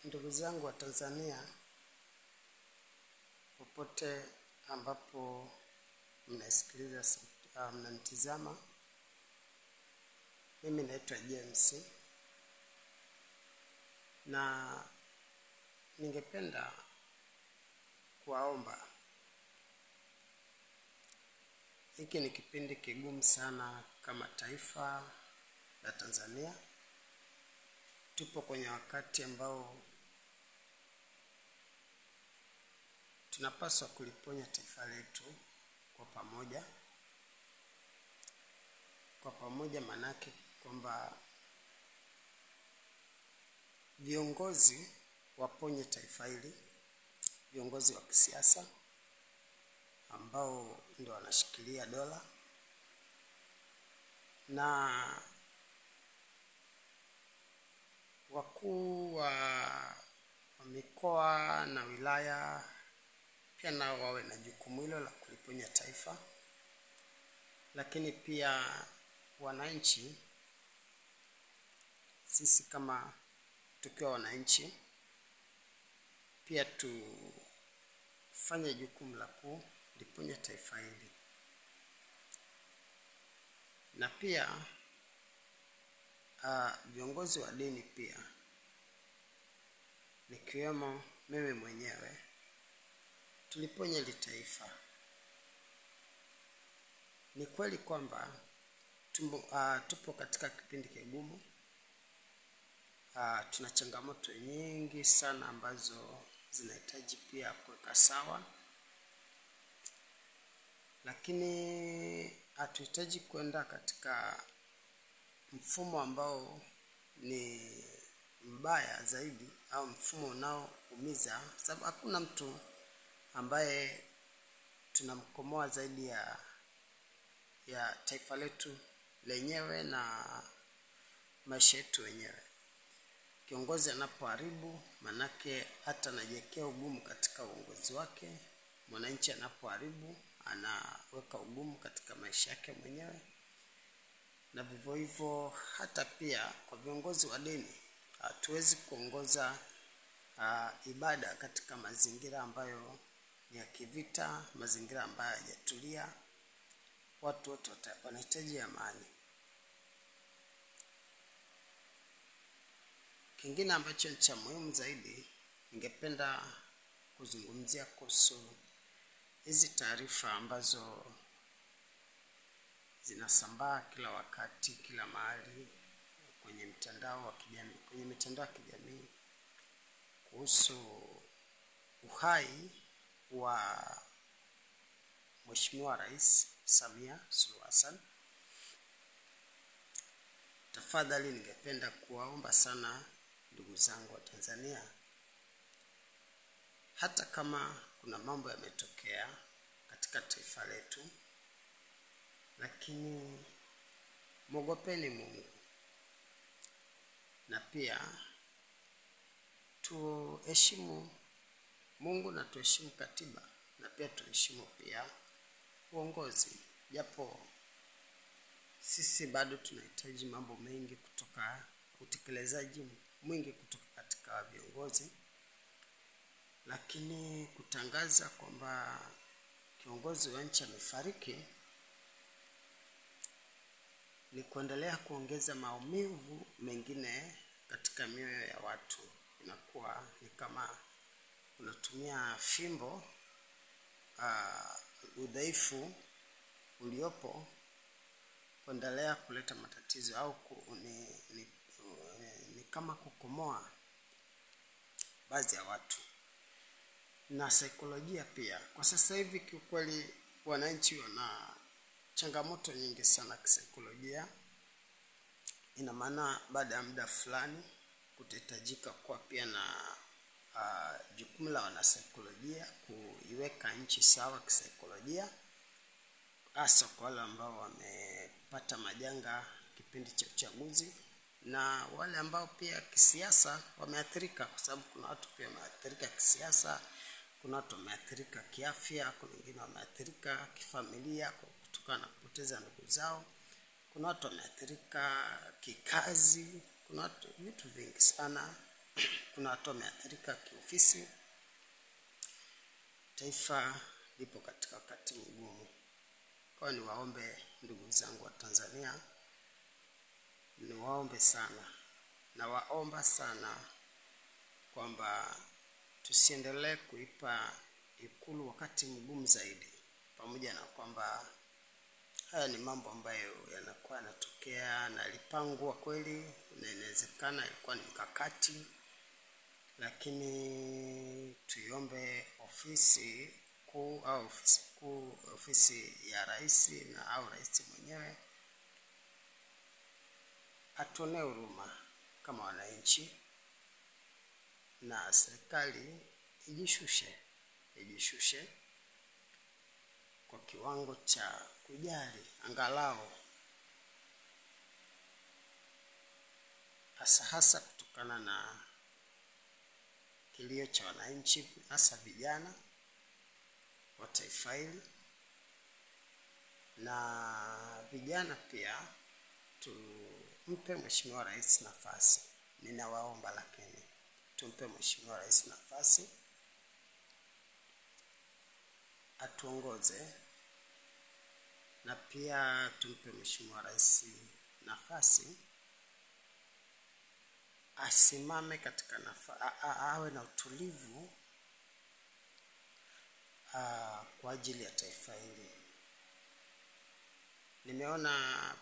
Ndugu zangu wa Tanzania, popote ambapo mnasikiliza, mnanitazama, mimi naitwa James na ningependa kuwaomba. Hiki ni kipindi kigumu sana kama taifa la Tanzania. Tupo kwenye wakati ambao tunapaswa kuliponya taifa letu kwa pamoja. Kwa pamoja manake kwamba viongozi waponye taifa hili, viongozi wa kisiasa ambao ndio wanashikilia dola, na wakuu wa mikoa na wilaya pia nao wawe na jukumu hilo la kuliponya taifa. Lakini pia wananchi, sisi kama tukiwa wananchi pia tufanye jukumu la kuliponya taifa hili. Na pia viongozi wa dini pia, nikiwemo mimi mwenyewe, tuliponye hili taifa. Ni kweli kwamba tupo katika kipindi kigumu. Tuna changamoto nyingi sana ambazo zinahitaji pia kuweka sawa, lakini hatuhitaji kwenda katika mfumo ambao ni mbaya zaidi au mfumo unaoumiza, sababu hakuna mtu ambaye tunamkomoa zaidi ya taifa letu lenyewe na maisha yetu wenyewe. Kiongozi anapoharibu, manake hata anajiwekea ugumu katika uongozi wake. Mwananchi anapoharibu, anaweka ugumu katika maisha yake mwenyewe. Na vivyo hivyo hata pia kwa viongozi wa dini, hatuwezi kuongoza ibada katika mazingira ambayo ni ya kivita, mazingira ambayo hayajatulia. Watu wote wanahitaji amani. Kingine ambacho ni cha muhimu zaidi, ningependa kuzungumzia kuhusu hizi taarifa ambazo zinasambaa kila wakati, kila mahali kwenye mitandao ya kijamii kuhusu uhai wa Mheshimiwa Rais Samia Suluhu Hassan. Tafadhali ningependa kuwaomba sana ndugu zangu wa Tanzania, hata kama kuna mambo yametokea katika taifa letu, lakini mwogopeni Mungu, na pia tuheshimu Mungu na tuheshimu katiba, na pia tuheshimu pia uongozi. Japo sisi bado tunahitaji mambo mengi kutoka utekelezaji mwingi kutoka katika viongozi, lakini kutangaza kwamba kiongozi wa nchi amefariki ni kuendelea kuongeza maumivu mengine katika mioyo ya watu. Inakuwa ni kama unatumia fimbo udhaifu uliopo kuendelea kuleta matatizo, au ni kama kukomoa baadhi ya watu. Na saikolojia pia, kwa sasa hivi kiukweli wananchi wana changamoto nyingi sana kisaikolojia. Ina maana baada ya muda fulani kutahitajika kuwa pia na jukumu la wanasaikolojia kuiweka nchi sawa kisaikolojia, hasa kwa wale ambao wamepata majanga kipindi cha uchaguzi, na wale ambao pia kisiasa wameathirika, kwa sababu kuna watu pia wameathirika kisiasa, kuna watu wameathirika kiafya, kuna wengine wameathirika kifamilia kutokana na kupoteza ndugu zao, kuna watu wameathirika kikazi, kuna watu, vitu vingi sana kuna watu wameathirika kiofisi. Taifa lipo katika wakati mgumu. Kwa hiyo niwaombe ndugu zangu wa Tanzania, niwaombe sana na waomba sana kwamba tusiendelee kuipa Ikulu wakati mgumu zaidi, pamoja na kwamba haya ni mambo ambayo yanakuwa yanatokea na ilipangwa kweli, na inawezekana ilikuwa ni mkakati, lakini tuiombe ofisi kuu au ofisi ya rais na au rais mwenyewe atuonee huruma kama wananchi, na serikali ijishushe kwa kiwango cha kujali angalau, hasa kutokana na kilio cha wananchi, hasa vijana wa taifa hili. Na vijana pia tumpe Mheshimiwa Rais nafasi. Ninawaomba, lakini tumpe Mheshimiwa Rais nafasi atuongoze, na pia tumpe Mheshimiwa Rais nafasi asimame katika awe na utulivu kwa ajili ya taifa hili. Nimeona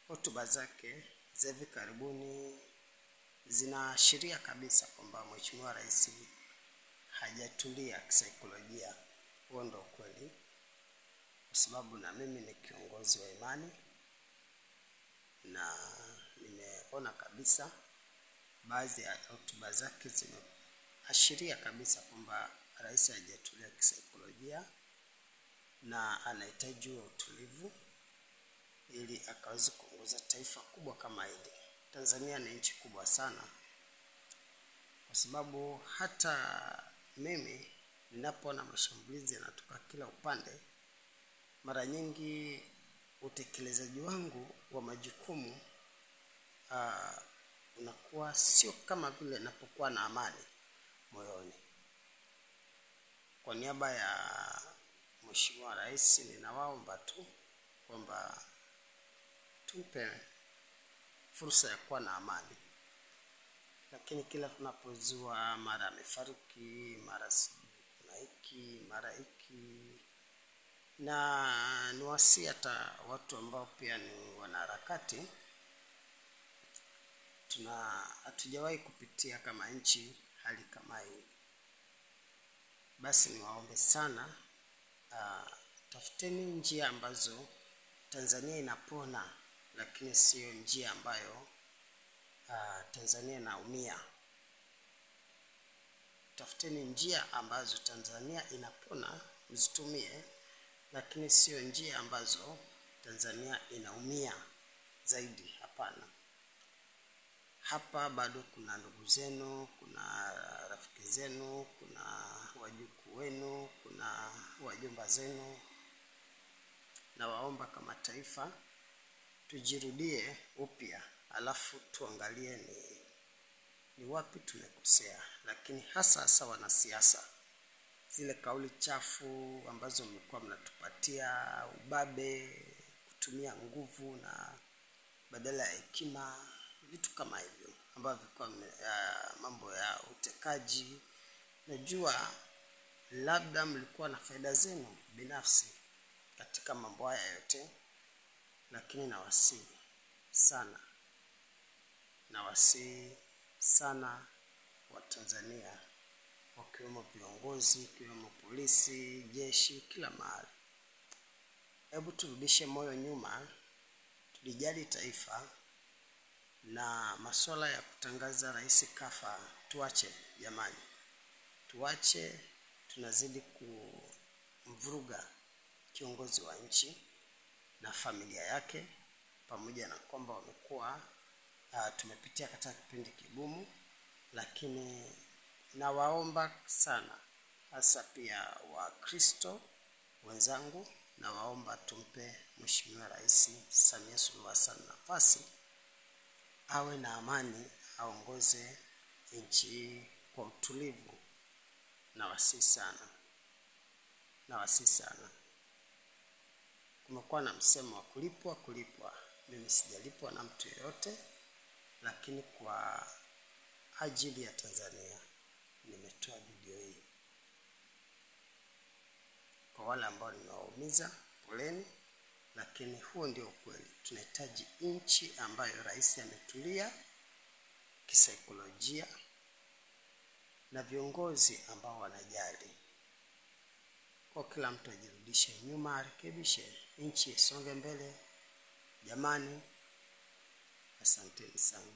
hotuba zake za hivi karibuni zinaashiria kabisa kwamba Mheshimiwa Rais hajatulia kisaikolojia. Huo ndio kweli, kwa sababu na mimi ni kiongozi wa imani na nimeona kabisa baadhi ya hotuba zake zinaashiria kabisa kwamba rais hajatulia kisaikolojia na anahitaji utulivu ili akaweze kuongoza taifa kubwa kama hili. Tanzania ni nchi kubwa sana, kwa sababu hata mimi ninapoona mashambulizi yanatoka kila upande, mara nyingi utekelezaji wangu wa majukumu unakuwa sio kama vile ninapokuwa na amani moyoni. Kwa niaba ya Mheshimiwa Rais ninawaomba tu kwamba tumpe fursa ya kuwa na amani. Lakini kila tunapozua mara amefariki, mara kuna hiki, mara hiki, na niwasi hata watu ambao pia ni wanaharakati, hatujawahi kupitia kama nchi hali kama hii. Basi niwaombe sana, tafuteni njia ambazo Tanzania inapona, lakini sio njia ambayo Tanzania inaumia. Tafuteni njia ambazo Tanzania inapona, mzitumie, lakini sio njia ambazo Tanzania inaumia zaidi. Hapana. Hapa bado kuna ndugu zenu, kuna rafiki zenu, kuna wajukuu wenu, kuna wajomba zenu. Na waomba kama taifa tujirudie upya, alafu tuangalie ni wapi tumekosea. Lakini hasa wanasiasa, zile kauli chafu ambazo mlikuwa mnatupatia, ubabe, kutumia nguvu na badala ya hekima, vitu kama hivyo ambavyo kwa mambo ya utekaji. Najua labda mlikuwa na faida zenu binafsi katika mambo haya yote, lakini nawasihi sana wa Tanzania, wakiwemo viongozi, wakiwemo polisi, jeshi, kila mahali. Hebu turudishe moyo nyuma, tulijali taifa, na masuala ya kutangaza rais kafa tuache jamani. Tuache, tunazidi kumvuruga kiongozi wa nchi na familia yake, pamoja na kwamba wamekuwa tumepitia katika kipindi kigumu. Lakini nawaomba sana, hasa pia Wakristo wenzangu, nawaomba tumpe Mheshimiwa Rais Samia Suluhu Hassan nafasi awe na amani, aongoze nchi kwa utulivu. Na wasi sana. Kumekuwa na msemo wa kulipwa. Mimi sijalipwa na mtu yeyote, lakini kwa ajili ya Tanzania nimetoa video hii. Kwa wale ambao nimewaumiza, poleni, lakini huo ndio ukweli. Tunahitaji nchi ambayo rais ametulia kisaikolojia na viongozi ambao wanajali. Kwa kila mtu ajirudishe nyuma, arekebishe, nchi isonge mbele. Jamani, asanteni sana.